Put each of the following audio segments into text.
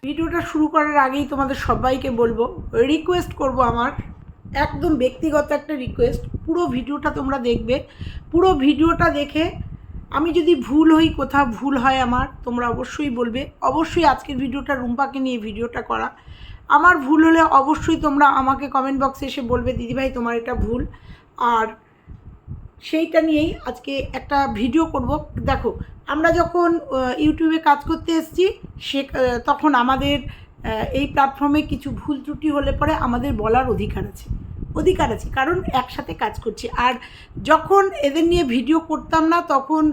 ভিডিওটা শুরু করার আগেই তোমাদের সবাইকে বলবো, রিকোয়েস্ট করব, আমার একদম ব্যক্তিগত একটা রিকোয়েস্ট, পুরো ভিডিওটা তোমরা দেখবে। পুরো ভিডিওটা দেখে আমি যদি ভুল হই, কোথাও ভুল হয় আমার, তোমরা অবশ্যই বলবে। অবশ্যই আজকের ভিডিওটা রুম্পাকে নিয়ে ভিডিওটা করা, আমার ভুল হলে অবশ্যই তোমরা আমাকে কমেন্ট বক্সে এসে বলবে দিদিভাই তোমার এটা ভুল। আর সেইটা নিয়েই আজকে একটা ভিডিও করব। দেখো, আমরা যখন ইউটিউবে কাজ করতে এসেছি তখন আমাদের এই প্ল্যাটফর্মে কিছু ভুল ত্রুটি হলে পরে আমাদের বলার অধিকার আছে, কারণ একসাথে কাজ করছি। আর যখন এদের নিয়ে ভিডিও করতাম না তখন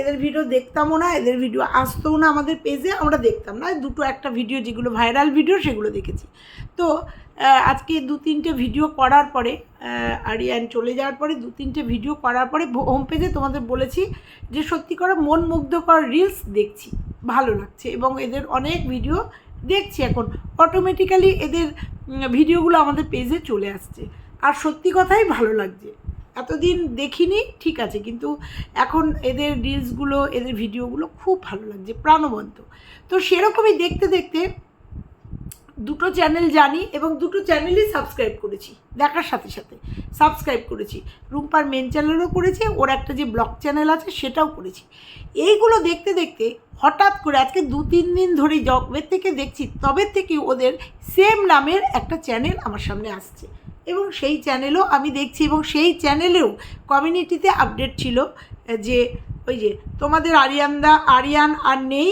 এদের ভিডিও দেখতামও না, এদের ভিডিও আসতোও না আমাদের পেজে, আমরা দেখতাম না। দুটো একটা ভিডিও যেগুলো ভাইরাল ভিডিও সেগুলো দেখেছি। তো আজকে 2-3টে ভিডিও করার পরে, আরিয়ান চলে যাওয়ার পরে 2-3টে ভিডিও করার পরে হোম পেজে তোমাদের বলেছি যে সত্যি করে মন মুগ্ধকর রিলস দেখছি, ভালো লাগছে, এবং এদের অনেক ভিডিও দেখছি। এখন অটোমেটিক্যালি এদের ভিডিওগুলো আমাদের পেজে চলে আসছে, আর সত্যি কথাই ভালো লাগছে। এতদিন দেখিনি, ঠিক আছে, কিন্তু এখন এদের রিলসগুলো, এদের ভিডিওগুলো খুব ভালো লাগছে, প্রাণবন্ত। তো সেরকমই দেখতে দেখতে দুটো চ্যানেল জানি এবং দুটো চ্যানেলই সাবস্ক্রাইব করেছি, দেখার সাথে সাথে সাবস্ক্রাইব করেছি। রুম্পার মেন চ্যানেলও করেছি, ওর একটা যে ব্লগ চ্যানেল আছে সেটাও করেছি। এইগুলো দেখতে দেখতে হঠাৎ করে আজকে 2-3 দিন ধরে জবের থেকে দেখছি, তবে থেকে ওদের সেম নামের একটা চ্যানেল আমার সামনে আসছে, এবং সেই চ্যানেলও আমি দেখছি, এবং সেই চ্যানেলেও কমিউনিটিতে আপডেট ছিল যে ওই যে তোমাদের আরিয়ান আর নেই,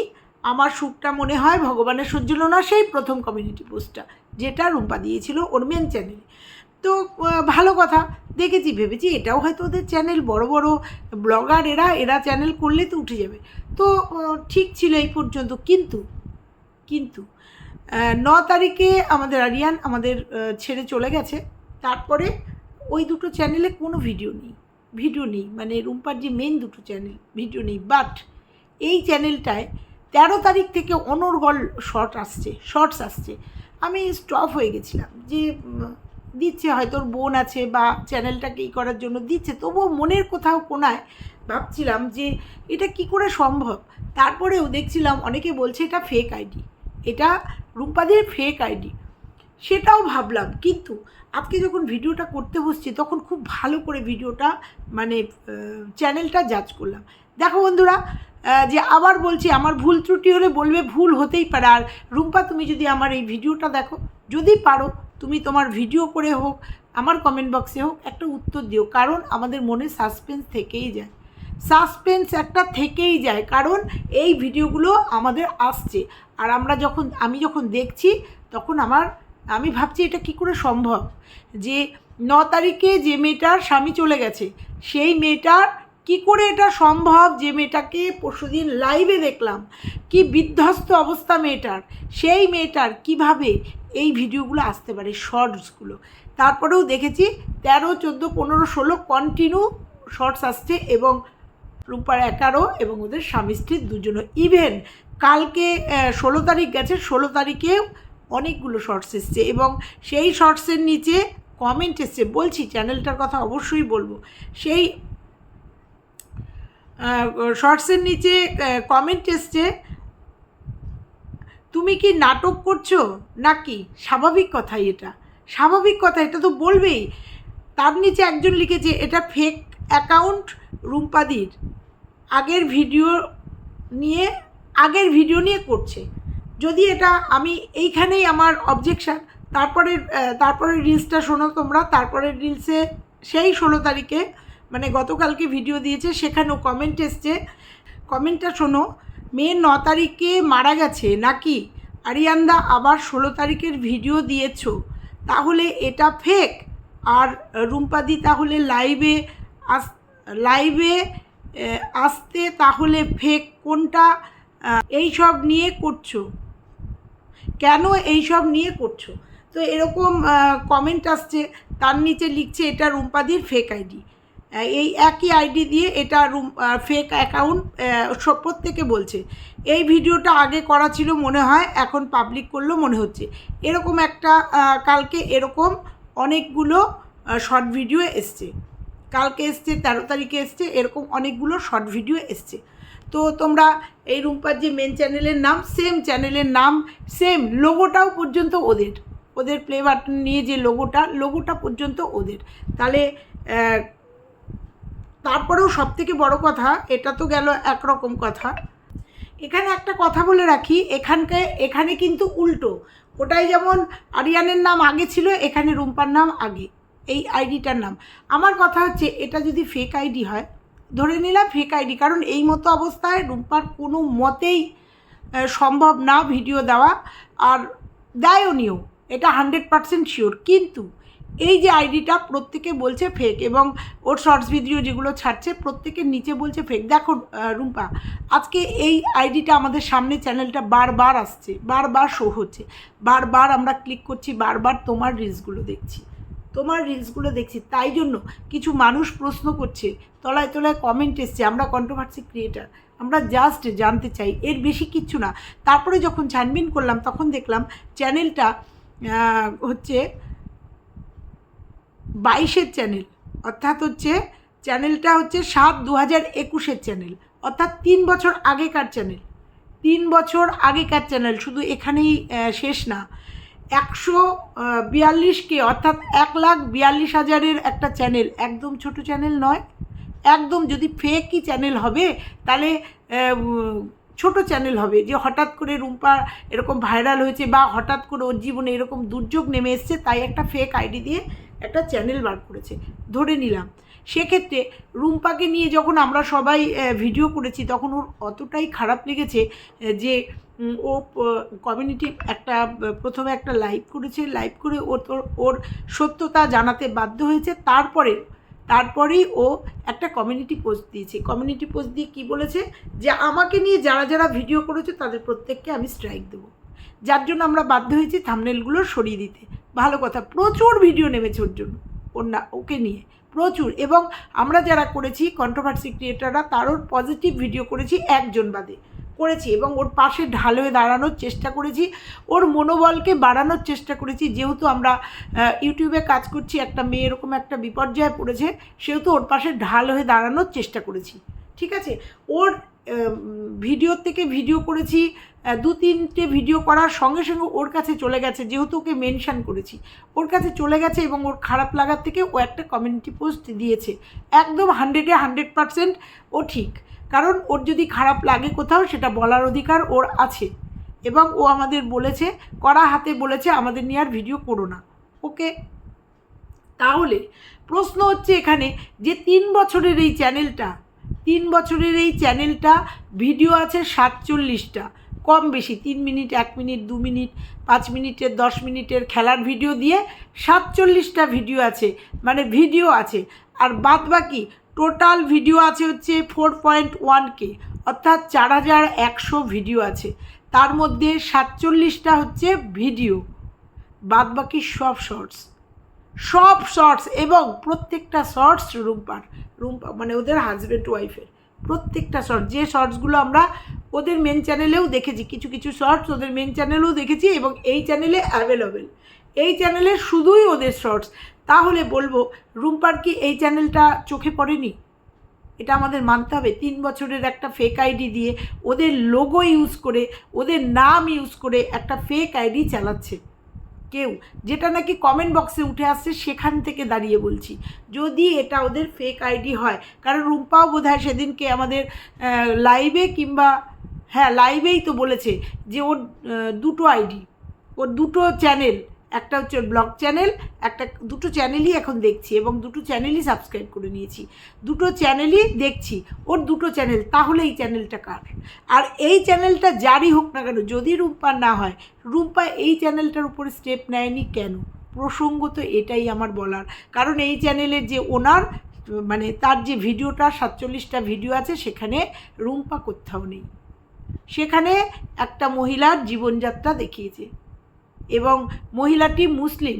আমার সুখটা মনে হয় ভগবানের সহ্য না, সেই প্রথম কমিউনিটি পোস্টটা যেটা রুম্পা দিয়েছিল ওর মেন চ্যানেলে। তো ভালো কথা দেখেছি, ভেবেছি এটাও হয়তো ওদের চ্যানেল, বড় বড় ব্লগার এরা চ্যানেল করলে তো উঠে যাবে। তো ঠিক ছিল এই পর্যন্ত, কিন্তু 9 তারিখে আমাদের আরিয়ান আমাদের ছেড়ে চলে গেছে। তারপরে ওই দুটো চ্যানেলে কোনো ভিডিও নেই, মানে রুম্পার যে মেন দুটো চ্যানেল, ভিডিও নেই। বাট এই চ্যানেলটায় 13 তারিখ থেকে অনর্গল শর্টস আসছে। আমি স্টপ হয়ে গেছিলাম যে দিচ্ছে, হয়তো ওর বোন আছে বা চ্যানেলটাকে ই করার জন্য দিচ্ছে, তবুও মনের কোথাও কোনায় ভাবছিলাম যে এটা কি করে সম্ভব। তারপরেও দেখছিলাম অনেকে বলছে এটা ফেক আইডি, এটা রুম্পাদের ফেক আইডি, সেটাও ভাবলাম। কিন্তু আজকে যখন ভিডিওটা করতে বসছি তখন খুব ভালো করে ভিডিওটা মানে চ্যানেলটা জাজ করলাম। দেখো বন্ধুরা, যে আবার বলছি, আমার ভুল ত্রুটি হলে বলবে, ভুল হতেই পারে। আর রুম্পা, তুমি যদি আমার এই ভিডিওটা দেখো, যদি পারো তুমি তোমার ভিডিও করে হোক, আমার কমেন্ট বক্সে হোক, একটা উত্তর দিও, কারণ আমাদের মনে সাসপেন্স একটা থেকেই যায়, কারণ এই ভিডিওগুলো আমাদের আসছে। আর আমি যখন দেখছি তখন আমি ভাবছি এটা কি করে সম্ভব যে 9 তারিখে যে মেয়েটার স্বামী চলে গেছে, সেই মেয়েটার কি করে এটা সম্ভব, যে মেয়েটাকে পরশুদিন লাইভে দেখলাম, কি বিধ্বস্ত অবস্থা মেয়েটার, সেই মেয়েটার কিভাবে এই ভিডিওগুলো আসতে পারে, শর্টসগুলো। তারপরেও দেখেছি 13, 14, 15, 16 কন্টিনিউ শর্টস আসছে, এবং রূপার 11 এবং ওদের স্বামী স্ত্রীর দুজনও। ইভেন কালকে 16 তারিখ গেছে, 16 তারিখেও অনেকগুলো শর্টস এসছে, এবং সেই শর্টসের নিচে কমেন্ট এসছে, বলছি চ্যানেলটার কথা অবশ্যই বলবো, সেই শর্টসের নিচে কমেন্ট এসছে, তুমি কি নাটক করছো নাকি? স্বাভাবিক কথাই, এটা তো বলবেই। তার নিচে একজন লিখেছে এটা ফেক অ্যাকাউন্ট রুম্পাদির, আগের ভিডিও নিয়ে করছে। যদি এটা, আমি এইখানেই আমার অবজেকশান। তারপরে রিলসটা শোনো তোমরা। তারপরের রিলসে সেই 16 তারিখে মানে গতকালকে ভিডিও দিয়েছে, সেখানেও কমেন্ট এসছে। কমেন্টটা শোনো, মেয়ে 9 তারিখে মারা গেছে নাকি? আরিয়ানদা আবার 16 তারিখের ভিডিও দিয়েছো, তাহলে এটা ফেক। আর রুম্পাদি তাহলে লাইভে আসতে তাহলে ফেক কোনটা? এইসব নিয়ে করছো কেন? তো এরকম কমেন্ট আসছে। তার নিচে লিখছে এটা রুম্পাদির ফেক আইডি, এই একই আইডি দিয়ে এটা ফেক অ্যাকাউন্ট প্রত্যেকে বলছে। এই ভিডিওটা আগে করা ছিল মনে হয়, এখন পাবলিক করলো মনে হচ্ছে। এরকম একটা কালকে এরকম অনেকগুলো শর্ট ভিডিও এসছে, কালকে এসছে, 13 তারিখে এসছে, এরকম অনেকগুলো শর্ট ভিডিও এসছে। তো তোমরা এই রুম্পার যে মেন চ্যানেলের নাম, সেম চ্যানেলের নাম, সেম লোগোটাও পর্যন্ত ওদের প্লে বাটন নিয়ে যে লোগোটা পর্যন্ত ওদের। তাহলে তারপরেও সবথেকে বড় কথা, এটা তো গেল একরকম কথা। এখানে একটা কথা বলে রাখি, এখানে কিন্তু উল্টো, ওটাই যেমন আরিয়ানের নাম আগে ছিল, এখানে রুম্পার নাম আগে, এই আইডিটার নাম। আমার কথা হচ্ছে এটা যদি ফেক আইডি হয়, ধরে নিলাম ফেক আইডি, কারণ এই মতো অবস্থায় রুম্পার কোনো মতেই সম্ভব না ভিডিও দেওয়া, আর দেয়ও নিও, এটা 100% শিওর। কিন্তু এই যে আইডিটা প্রত্যেকে বলছে ফেক, এবং ওর শর্টস ভিডিও যেগুলো ছাড়ছে প্রত্যেকের নিচে বলছে ফেক। দেখো রুম্পা, আজকে এই আইডিটা আমাদের সামনে, চ্যানেলটা বারবার আসছে, বারবার শো হচ্ছে, বারবার আমরা ক্লিক করছি, বারবার তোমার রিলসগুলো দেখছি। তাই জন্য কিছু মানুষ প্রশ্ন করছে, তলায় তলায় কমেন্ট এসছে, আমরা কন্ট্রোভার্সি ক্রিয়েটার, আমরা জাস্ট জানতে চাই, এর বেশি কিচ্ছু না। তারপরে যখন ছানবিন করলাম তখন দেখলাম চ্যানেলটা হচ্ছে 22-এর চ্যানেল, অর্থাৎ হচ্ছে চ্যানেলটা হচ্ছে 7/2021-এর চ্যানেল, অর্থাৎ 3 বছর আগেকার চ্যানেল, 3 বছর আগেকার চ্যানেল। শুধু এখানেই শেষ না, 142K অর্থাৎ 1,42,000-এর একটা চ্যানেল, একদম ছোট চ্যানেল নয়, একদম। যদি ফেকই চ্যানেল হবে তাহলে ছোট চ্যানেল হবে, যে হঠাৎ করে রুম্পা এরকম ভাইরাল হয়েছে, বা হঠাৎ করে ওর জীবনে এরকম দুর্যোগ নেমে এসছে, তাই একটা ফেক আইডি দিয়ে একটা চ্যানেল বার করেছে, ধরে নিলাম। সেক্ষেত্রে রুম্পাকে নিয়ে যখন আমরা সবাই ভিডিও করেছি, তখন ওর অতটাই খারাপ লেগেছে যে ও কমিউনিটি প্রথমে একটা লাইভ করেছে, লাইভ করে ওর সত্যতা জানাতে বাধ্য হয়েছে। তারপরেই ও একটা কমিউনিটি পোস্ট দিয়েছে। কমিউনিটি পোস্ট দিয়ে কী বলেছে, যে আমাকে নিয়ে যারা ভিডিও করেছে তাদের প্রত্যেককে আমি স্ট্রাইক দেবো, যার জন্য আমরা বাধ্য হয়েছি থাম্বনেলগুলো সরিয়ে দিতে। ভালো কথা, প্রচুর ভিডিও নেমেছে ওর জন্য, ওকে নিয়ে প্রচুর। এবং আমরা যারা করেছি কন্ট্রোভার্সি ক্রিয়েটাররা, তারও পজিটিভ ভিডিও করেছি, একজন বাদে করেছি, এবং ওর পাশে ঢাল হয়ে দাঁড়ানোর চেষ্টা করেছি, ওর মনোবলকে বাড়ানোর চেষ্টা করেছি। যেহেতু আমরা ইউটিউবে কাজ করছি, একটা মেয়ে এরকম একটা বিপর্যয়ে পড়েছে, সেহেতু ওর পাশে ঢাল হয়ে দাঁড়ানোর চেষ্টা করেছি, ঠিক আছে। ওর ভিডিও থেকে ভিডিও করেছি, 2-3টে ভিডিও করার সঙ্গে সঙ্গে ওর কাছে চলে গেছে, যেহেতু ওকে মেনশান করেছি, ওর কাছে চলে গেছে, এবং ওর খারাপ লাগার থেকে ও একটা কমিউনিটি পোস্ট দিয়েছে। একদম 100% ও ঠিক, কারণ ওর যদি খারাপ লাগে কোথাও, সেটা বলার অধিকার ওর আছে, এবং ও আমাদের বলেছে, কড়া হাতে বলেছে, আমাদের নিয়ে আর ভিডিও করো না, ওকে। তাহলে প্রশ্ন হচ্ছে এখানে, যে 3 বছরের এই চ্যানেলটা ভিডিও আছে 47টা, কম বেশি 3 মিনিট, 1 মিনিট, 2 মিনিট, 5 মিনিটের, 10 মিনিটের খেলার ভিডিও দিয়ে 47টা ভিডিও আছে, মানে ভিডিও আছে। আর বাদ বাকি টোটাল ভিডিও আছে হচ্ছে 4.1K, অর্থাৎ 4100 ভিডিও আছে। তার মধ্যে 47টা হচ্ছে ভিডিও, বাদ বাকি সব শর্টস, এবং প্রত্যেকটা শর্টস রুম্পা মানে ওদের হাজব্যান্ড ওয়াইফের প্রত্যেকটা যে শর্টসগুলো আমরা ওদের মেন চ্যানেলেও দেখেছি, কিছু শর্টস ওদের মেন চ্যানেলেও দেখেছি, এবং এই চ্যানেলে অ্যাভেলেবেল, এই চ্যানেলে শুধুই ওদের শর্টস। তাহলে বলবো, রুম্পার কি এই চ্যানেলটা চোখে পড়েনি? এটা আমাদের মানতে হবে। 3 বছরের একটা ফেক আইডি দিয়ে, ওদের লোগো ইউজ করে, ওদের নাম ইউজ করে একটা ফেক আইডি চালাচ্ছে কেউ, যেটা নাকি কমেন্ট বক্সে উঠে আসছে, সেখান থেকে দাঁড়িয়ে বলছি, যদি এটা ওদের ফেক আইডি হয়। কারণ রুম্পাও বোধহয় সেদিনকে আমাদের লাইভে, কিংবা হ্যাঁ লাইভেই তো বলেছে যে ওর 2টো আইডি, ওর 2টো চ্যানেল, একটা হচ্ছে ওর ব্লগ চ্যানেল, দুটো চ্যানেলই এখন দেখছি, এবং 2টো চ্যানেলই সাবস্ক্রাইব করে নিয়েছি, 2টো চ্যানেলই দেখছি, ওর 2টো চ্যানেল। তাহলে এই চ্যানেলটা কার? আর এই চ্যানেলটা যারই হোক না কেন, যদি রুম্পার না হয়, রুম্পা এই চ্যানেলটার উপরে স্টেপ নেয়নি কেন? প্রসঙ্গত এটাই আমার বলার। কারণ এই চ্যানেলের যে ওনার, মানে তার যে ভিডিওটা 47টা ভিডিও আছে, সেখানে রুম্পা কোথাও নেই, সেখানে একটা মহিলার জীবনযাত্রা দেখিয়েছে, এবং মহিলাটি মুসলিম,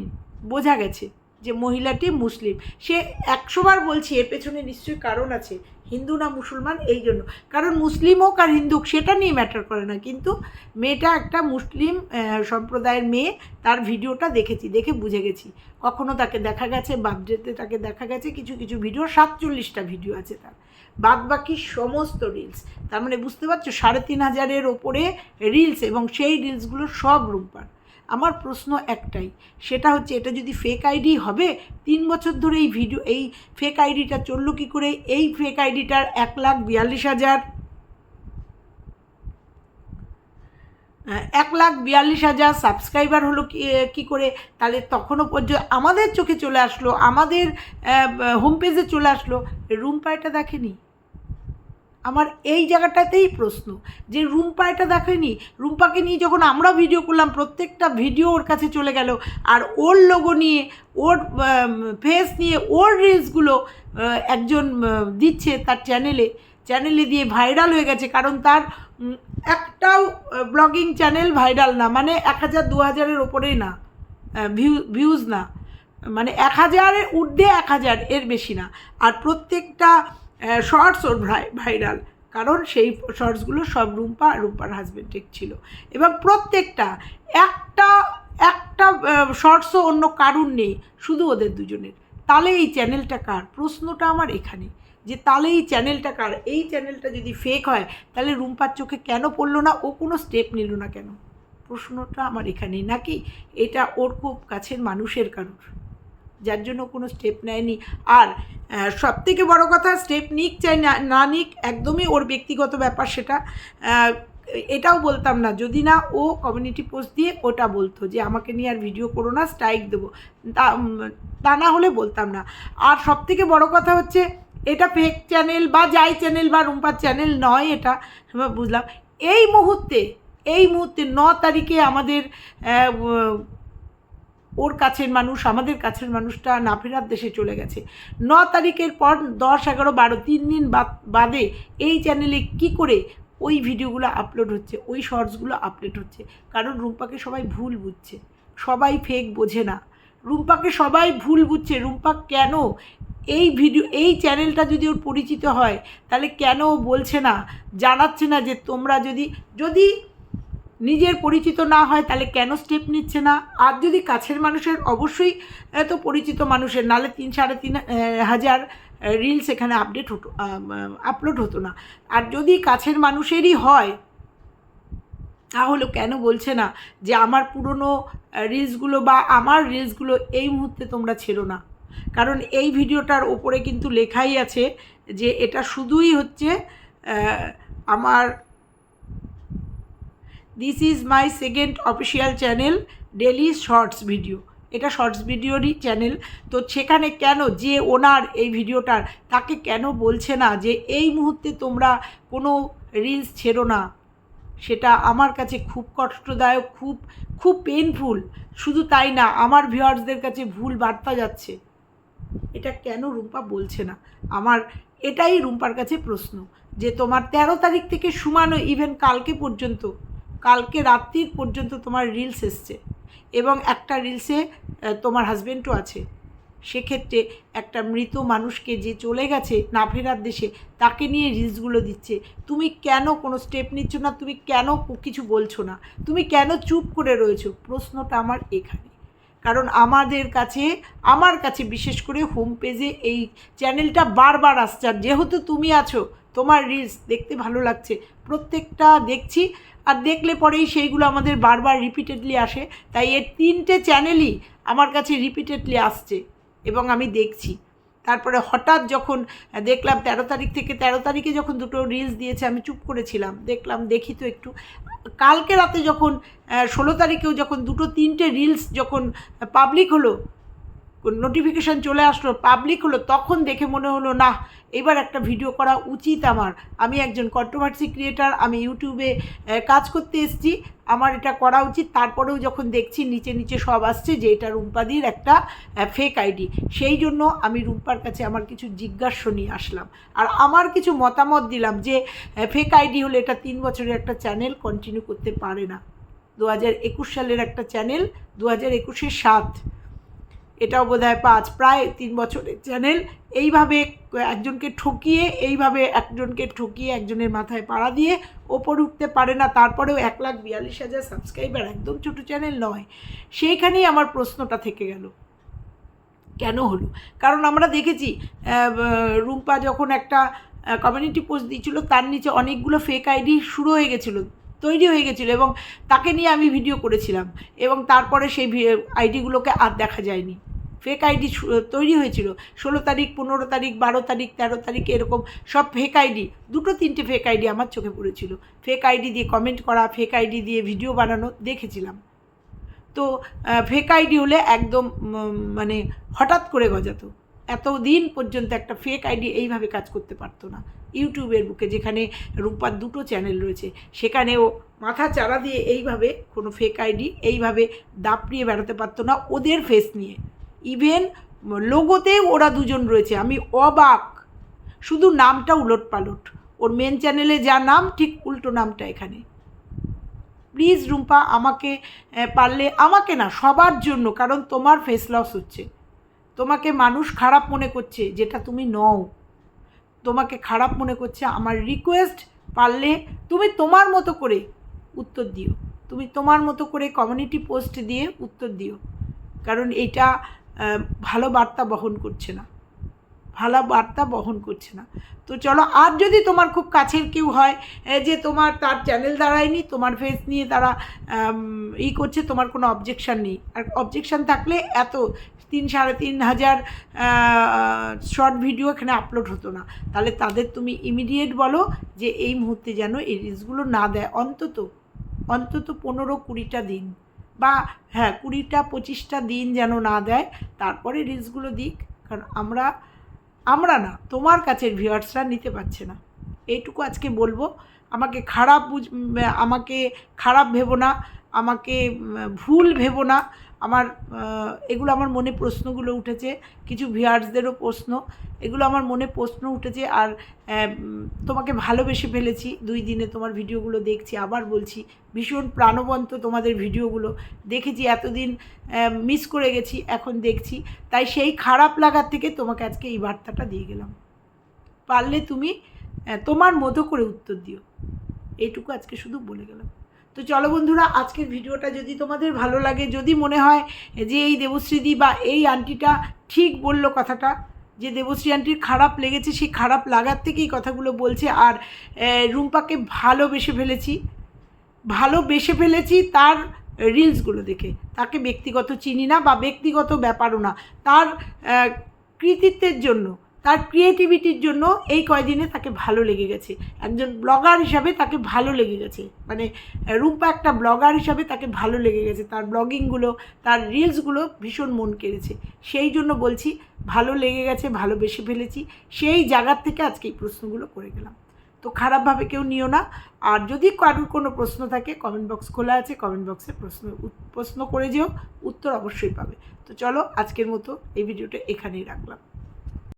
বোঝা গেছে যে মহিলাটি মুসলিম। সে 100 বার বলছি, এর পেছনে নিশ্চয়ই কারণ আছে, হিন্দু না মুসলমান, এই জন্য। কারণ মুসলিম হোক আর হিন্দু হোক, সেটা নিয়ে ম্যাটার করে না, কিন্তু মেয়েটা একটা মুসলিম সম্প্রদায়ের মেয়ে, তার ভিডিওটা দেখে বুঝে গেছি। কখনো তাকে দেখা গেছে বার্থডেতে, তাকে দেখা গেছে কিছু ভিডিও, 47টা ভিডিও আছে তার, বাদ বাকি সমস্ত রিলস। তার মানে বুঝতে পারছো 3,500-এর ওপরে রিলস, এবং সেই রিলসগুলো সব রূপার। আমার প্রশ্ন একটাই, সেটা হচ্ছে এটা যদি ফেক আইডি হবে, 3 বছর ধরে এই ফেক আইডিটা চললো কী করে? এই ফেক আইডিটার 1,42,000 সাবস্ক্রাইবার হলো কী করে? তাহলে তখনও পর্যন্ত আমাদের চোখে চলে আসলো, আমাদের হোম পেজে চলে আসলো, রুম্পা এটা দেখেনি। আমার এই জায়গাটাতেই প্রশ্ন যে রুম্পা এটা দেখেনি। রুম্পাকে নিয়ে যখন আমরা ভিডিও করলাম, প্রত্যেকটা ভিডিও ওর কাছে চলে গেল, আর ওর লোগো নিয়ে, ওর ফেস নিয়ে, ওর রিলসগুলো একজন দিচ্ছে তার চ্যানেলে দিয়ে ভাইরাল হয়ে গেছে। কারণ তার একটাও ব্লগিং চ্যানেল ভাইরাল না, মানে 1,000-2,000-এর ওপরেই না ভিউজ না, মানে 1,000-এর ঊর্ধ্বে, 1,000 এর বেশি না। আর প্রত্যেকটা শর্টস ওর ভাইরাল, কারণ সেই শর্টসগুলো সব রুম্পার হাজব্যান্ডের ছিল, এবং প্রত্যেকটা একটা শর্টসও অন্য কারুর নেই, শুধু ওদের দুজনের। তাহলে এই চ্যানেলটা কার? প্রশ্নটা আমার এখানে, যে তাহলে এই চ্যানেলটা কার? এই চ্যানেলটা যদি ফেক হয়, তাহলে রুম্পার চোখে কেন পড়লো না? ও কোনো স্টেপ নিল না কেন? প্রশ্নটা আমার এখানেই। নাকি এটা ওর খুব কাছের মানুষের কারোর, যার জন্য কোনো স্টেপ নেয়নি? আর সবথেকে বড় কথা, স্টেপ নিক চাই না নিক, একদমই ওর ব্যক্তিগত ব্যাপার সেটা। এটাও বলতাম না যদি না ও কমিউনিটি পোস্ট দিয়ে ওটা বলতো যে আমাকে নিয়ে আর ভিডিও করো না, স্ট্রাইক দেবো, তা না হলে বলতাম না। আর সবথেকে বড় কথা হচ্ছে, এটা ফেক চ্যানেল বা যাই চ্যানেল বা রুম্পার চ্যানেল নয়, এটা বুঝলাম। এই মুহূর্তে 9 তারিখে আমাদের ওর কাছের মানুষ, আমাদের কাছের মানুষটা না ফেরার দেশে চলে গেছে। 9 তারিখের পর 10, 11, 12, 3 দিন বাদে এই চ্যানেলে কি করে ওই ভিডিওগুলো আপলোড হচ্ছে, ওই শর্টসগুলো আপলোড হচ্ছে? কারণ রুম্পাকে সবাই ভুল বুঝছে, সবাই ফেক বোঝে না, রুম্পাকে সবাই ভুল বুঝছে। রুম্পা কেন এই চ্যানেলটা যদি ওর পরিচিত হয়, তাহলে কেন ও বলছে না, জানাচ্ছে না যে তোমরা যদি নিজের পরিচিত না হয়, তাহলে কেন স্টেপ নিচ্ছে না? আর যদি কাছের মানুষের, অবশ্যই তো পরিচিত মানুষের, নাহলে 3,500 রিলস এখানে আপলোড হতো না। আর যদি কাছের মানুষেরই হয়, তাহলে কেন বলছে না যে আমার পুরনো রিলসগুলো বা আমার রিলসগুলো এই মুহূর্তে তোমরা ছেড়ো না? কারণ এই ভিডিওটার ওপরে কিন্তু লেখাই আছে যে এটা শুধুই হচ্ছে আমার this is my second official channel daily shorts video, এটা শর্টস ভিডিওরই চ্যানেল। তো সেখানে কেন যে ওনার এই ভিডিওটার, তাকে কেন বলছে না যে এই মুহূর্তে তোমরা কোনো রিলস ছেড়ো না? সেটা আমার কাছে খুব কষ্টদায়ক, খুব পেইনফুল। শুধু তাই না, আমার ভিউয়ার্সদের কাছে ভুল বার্তা যাচ্ছে। এটা কেন রুম্পা বলছে না? আমার এটাই রুম্পার কাছে প্রশ্ন, যে তোমার 13 তারিখ থেকে সুমানো, ইভেন কালকে রাত্রির পর্যন্ত তোমার রিলস এসছে, এবং একটা রিলসে তোমার হাজব্যান্ডও আছে। সেক্ষেত্রে একটা মৃত মানুষকে, যে চলে গেছে না ফেরার দেশে, তাকে নিয়ে রিলসগুলো দিচ্ছে। তুমি কেন কোনো স্টেপ নিচ্ছ না? তুমি কেন কিছু বলছো না? তুমি কেন চুপ করে রয়েছো? প্রশ্নটা আমার এখানে। কারণ আমার কাছে বিশেষ করে হোম পেজে এই চ্যানেলটা বারবার আসছে, আর যেহেতু তুমি আছো, তোমার রিলস দেখতে ভালো লাগছে, প্রত্যেকটা দেখছি, আর দেখলে পরেই সেইগুলো আমাদের বারবার রিপিটেডলি আসে। তাই এর 3টে চ্যানেলই আমার কাছে রিপিটেডলি আসছে এবং আমি দেখছি। তারপরে হঠাৎ যখন দেখলাম 13 তারিখে যখন 2টো রিলস দিয়েছে, আমি চুপ করেছিলাম, দেখি তো একটু। কালকে রাতে যখন 16 তারিখেও যখন 2-3টে রিলস যখন পাবলিক হলো, নোটিফিকেশান চলে আসলো, পাবলিক হলো, তখন দেখে মনে হলো না, এবার একটা ভিডিও করা উচিত আমার। আমি একজন কন্ট্রোভার্সি ক্রিয়েটার, আমি ইউটিউবে কাজ করতে এসেছি, আমার এটা করা উচিত। তারপরেও যখন দেখছি নিচে সব আসছে যে এটা রুম্পাদির একটা ফেক আইডি, সেই জন্য আমি রুম্পার কাছে আমার কিছু জিজ্ঞাসা নিয়ে আসলাম, আর আমার কিছু মতামত দিলাম যে ফেক আইডি হলে এটা 3 বছরের একটা চ্যানেল কন্টিনিউ করতে পারে না। 2021 সালের একটা চ্যানেল, 2021-এর 7, এটাও বোধহয় 5, প্রায় 3 বছরের চ্যানেল। এইভাবে একজনকে ঠকিয়ে একজনের মাথায় পাড়া দিয়ে ওপরে উঠতে পারে না। তারপরেও 1,42,000 সাবস্ক্রাইবার, একদম ছোটো চ্যানেল নয়। সেইখানেই আমার প্রশ্নটা থেকে গেল, কেন হলো? কারণ আমরা দেখেছি রুম্পা যখন একটা কমিউনিটি পোস্ট দিয়েছিল, তার নিচে অনেকগুলো ফেক আইডি শুরু হয়ে গেছিলো, তৈরি হয়ে গেছিলো, এবং তাকে নিয়ে আমি ভিডিও করেছিলাম, এবং তারপরে সেই আইডিগুলোকে আর দেখা যায়নি। ফেক আইডি তৈরি হয়েছিল 16 তারিখ, 15 তারিখ, 12 তারিখ, 13 তারিখ, এরকম সব ফেক আইডি, 2-3টে ফেক আইডি আমার চোখে পড়েছিল। ফেক আইডি দিয়ে কমেন্ট করা, ফেক আইডি দিয়ে ভিডিও বানানো দেখেছিলাম। তো ফেক আইডি হলে একদম মানে হঠাৎ করে গজাতো। এতদিন পর্যন্ত একটা ফেক আইডি এইভাবে কাজ করতে পারতো না। ইউটিউবের বুকে, যেখানে রূপার 2টো চ্যানেল রয়েছে, সেখানেও মাথা চারা দিয়ে এইভাবে কোনো ফেক আইডি এইভাবে দাপড়িয়ে বেড়াতে পারতো না ওদের ফেস নিয়ে। ইভেন লোগোতেও ওরা দুজন রয়েছে, আমি অবাক। শুধু নামটা উলট পালট, ওর মেন চ্যানেলে যা নাম ঠিক উল্টো নামটা এখানে। প্লিজ রুম্পা, আমাকে পারলে, আমাকে না সবার জন্য, কারণ তোমার ফেস লস হচ্ছে, তোমাকে মানুষ খারাপ মনে করছে, যেটা তুমি নও, তোমাকে খারাপ মনে করছে। আমার রিকোয়েস্ট, পারলে তুমি তোমার মতো করে উত্তর দিও, তুমি তোমার মতো করে কমিউনিটি পোস্ট দিয়ে উত্তর দিও, কারণ এটা ভালো বার্তা বহন করছে না, ভালো বার্তা বহন করছে না। তো চলো, আর যদি তোমার খুব কাছের কেউ হয় যে তোমার তার চ্যানেল দাঁড়ায়নি, তোমার ফেস নিয়ে তারা করছে, তোমার কোনো অবজেকশান নেই। আর অবজেকশান থাকলে এত 3-3.5 শর্ট ভিডিও এখানে আপলোড হতো না। তাহলে তাদের তুমি ইমিডিয়েট বলো যে এই মুহূর্তে যেন এই রিলসগুলো না দেয়, অন্তত 15-20টা দিন, বা হ্যাঁ 20-25টা দিন যেন না দেয়, তারপরে রিলসগুলো দিক। কারণ আমরা না, তোমার কাছের ভিউয়ার্সরা নিতে পারছে না, এইটুকু আজকে বলবো। আমাকে খারাপ ভেবো না, আমাকে ভুল ভেবো না। এগুলো আমার মনে প্রশ্নগুলো উঠেছে, কিছু ভিউয়ার্সদেরও প্রশ্ন, এগুলো আমার মনে প্রশ্ন উঠেছে। আর তোমাকে ভালোবেসে ফেলেছি, 2 দিনে তোমার ভিডিওগুলো দেখছি, আবার বলছি ভীষণ প্রাণবন্ত তোমাদের ভিডিওগুলো দেখেছি, এতদিন মিস করে গেছি, এখন দেখছি, তাই সেই খারাপ লাগার থেকে তোমাকে আজকে এই বার্তাটা দিয়ে গেলাম। পারলে তুমি তোমার মতো করে উত্তর দিও, এইটুকু আজকে শুধু বলে গেলাম। তো চলো বন্ধুরা, আজকের ভিডিওটা যদি তোমাদের ভালো লাগে, যদি মনে হয় যে এই দেবশ্রীদি বা এই আন্টিটা ঠিক বললো কথাটা, যে দেবশ্রী আন্টির খারাপ লেগেছে, সেই খারাপ লাগার থেকেই কথাগুলো বলছে, আর রুম্পাকে ভালোবেসে ফেলেছি তার রিলসগুলো দেখে। তাকে ব্যক্তিগত চিনি না, বা ব্যক্তিগত ব্যাপারও না, তার কৃতিত্বের জন্য, তার ক্রিয়েটিভিটির জন্য এই কয়দিনে তাকে ভালো লেগে গেছে। একজন ব্লগার হিসাবে তাকে ভালো লেগে গেছে, মানে রুম্পা একটা ব্লগার হিসাবে তাকে ভালো লেগে গেছে, তার ব্লগিংগুলো, তার রিলসগুলো ভীষণ মন কেড়েছে। সেই জন্য বলছি, ভালো লেগে গেছে, ভালোবেসে ফেলেছি, সেই জায়গার থেকে আজকে এই প্রশ্নগুলো করে গেলাম। তো খারাপভাবে কেউ নিও না। আর যদি কারোর কোনো প্রশ্ন থাকে, কমেন্ট বক্স খোলা আছে, কমেন্ট বক্সে প্রশ্ন করে যেও, উত্তর অবশ্যই পাবে। তো চলো, আজকের মতো এই ভিডিওটা এখানেই রাখলাম।